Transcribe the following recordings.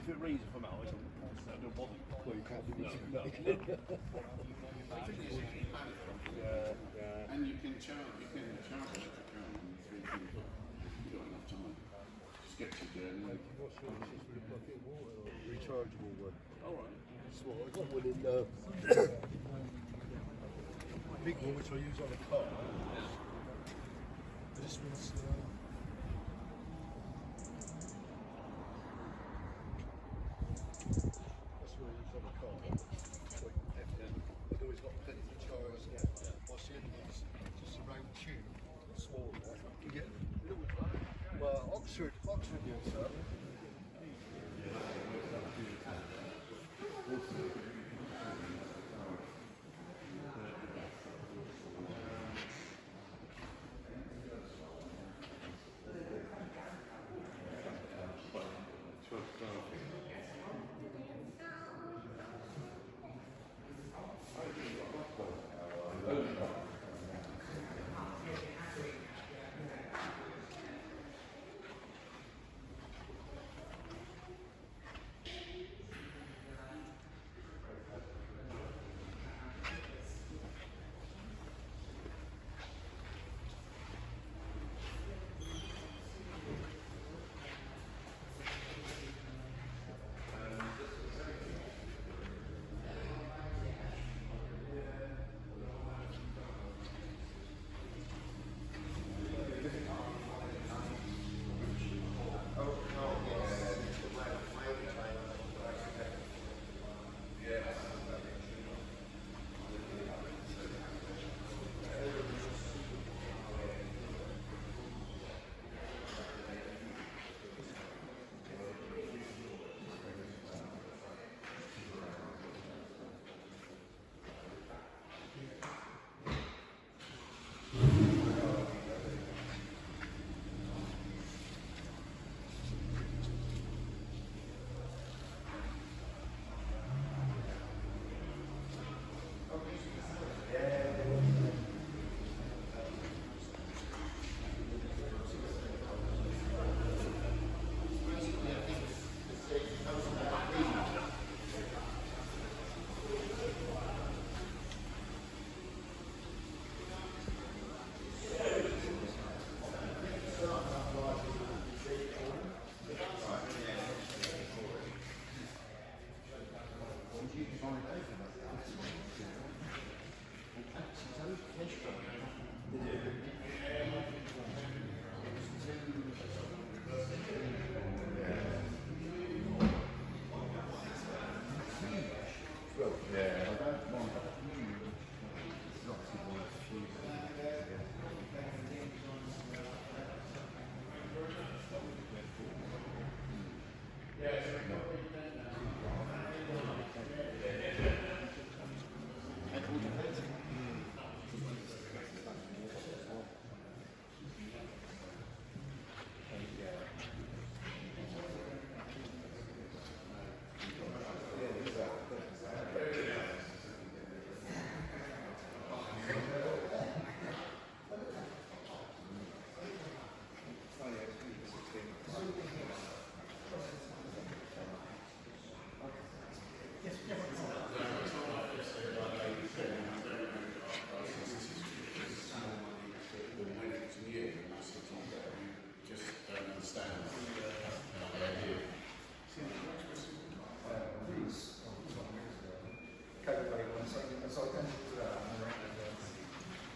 if it reads from out, it don't bother. Well, you can't do No. it. No. The thing is, you can plan it from Yeah. and you can charge electric car in 3 things. You've got enough time. Just get to journey. What's your with a bucket of water or a rechargeable one? All right. Small. I got one in big one which I use on a car. This one's that's what I use on a car. I've always got plenty of charge. What's in is just a round tube, small. You get little. Well, Oxford used that.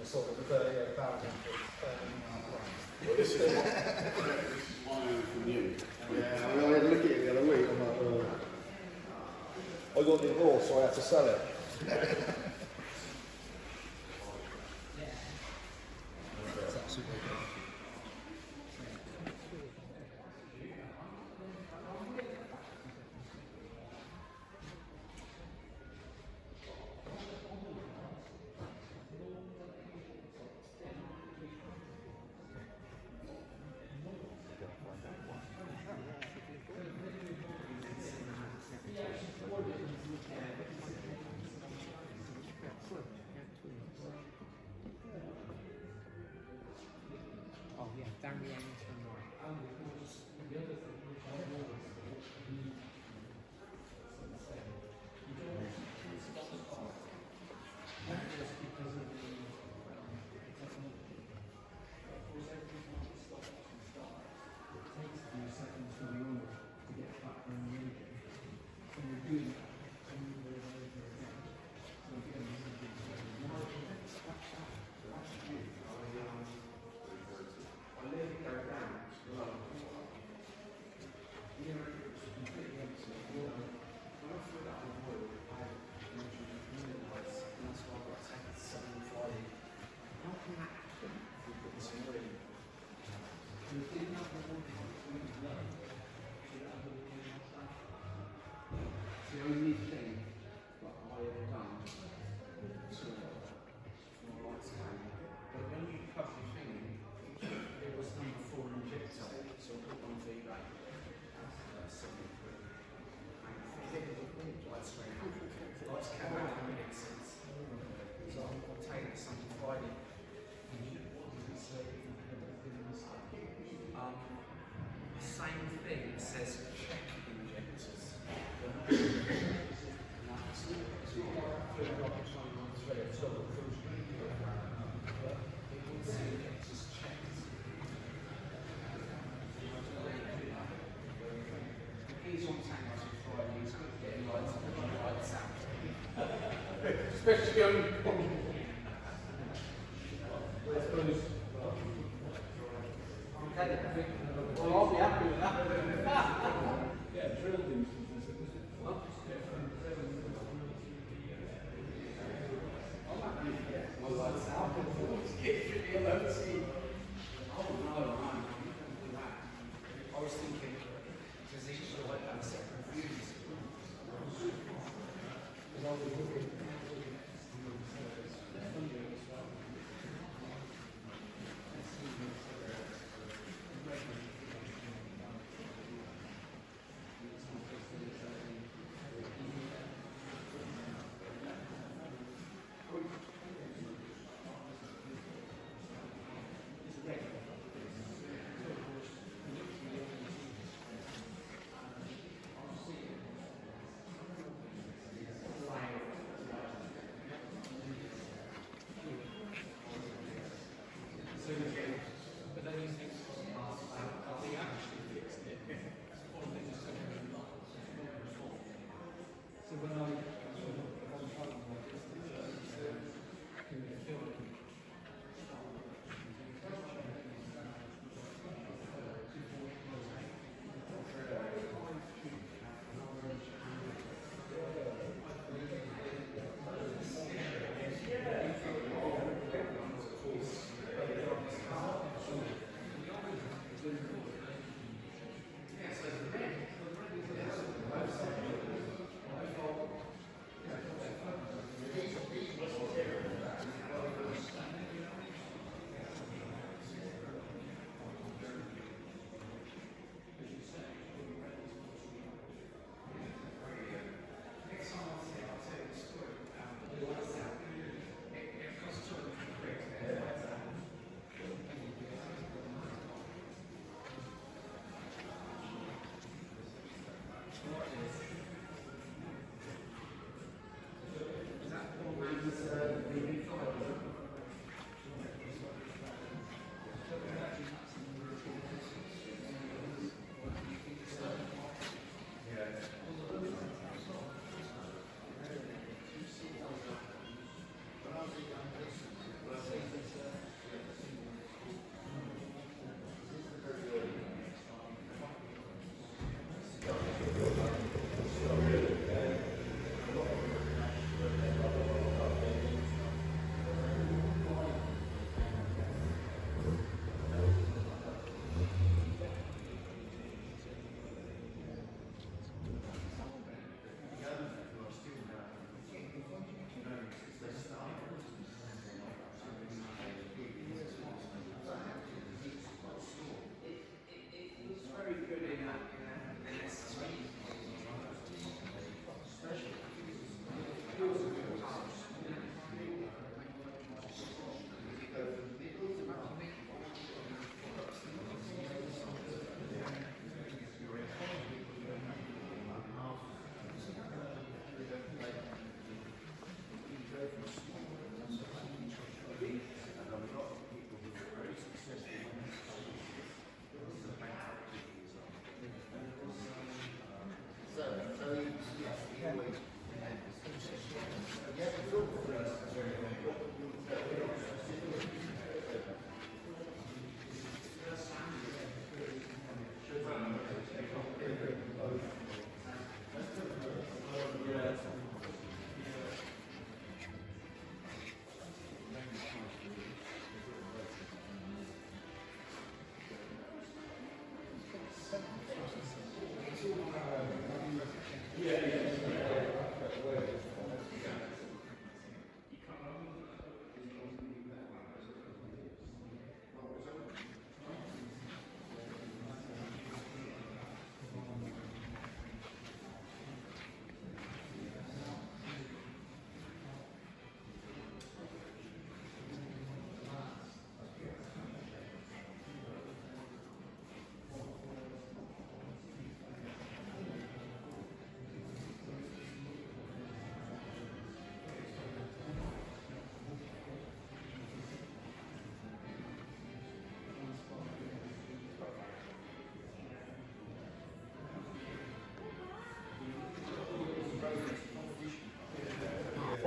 Sort of the 38,000. Well, this is one from you. Yeah, I had a look at it the other week. I'm like, I got divorced, so I had to sell it. That's absolutely good. is on tanks on Fridays, getting lights and lights out. Especially on well, I'll be happy with that. Yeah, drill things. Well, lights out. Oh, no, I was thinking, because they should have went down separate views.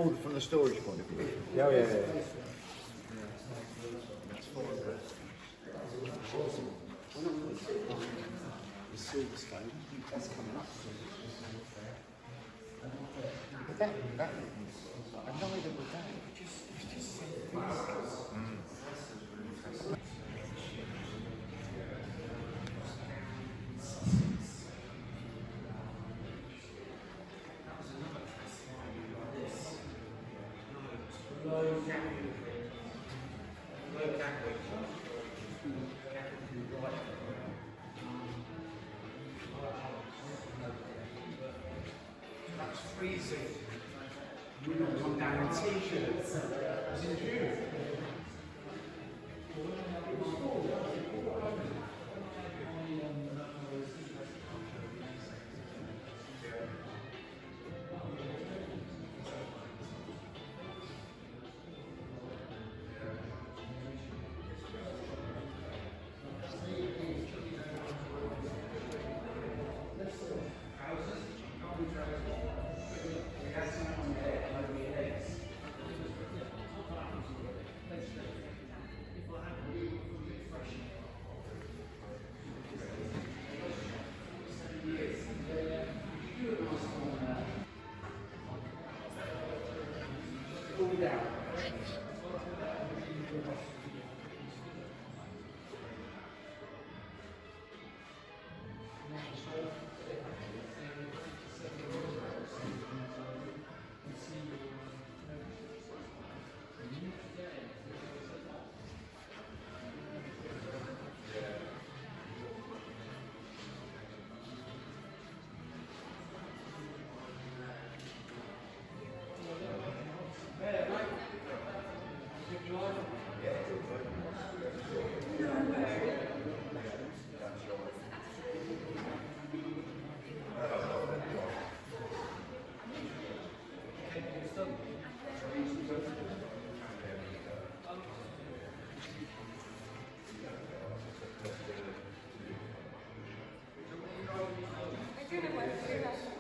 Oh, from the storage point of view. Yeah, yeah, yeah. That's fine. The silver stone, that's coming up. But that annoyed them with that. It's just so That's freezing. You don't come down in t-shirts. It's in June. I do know what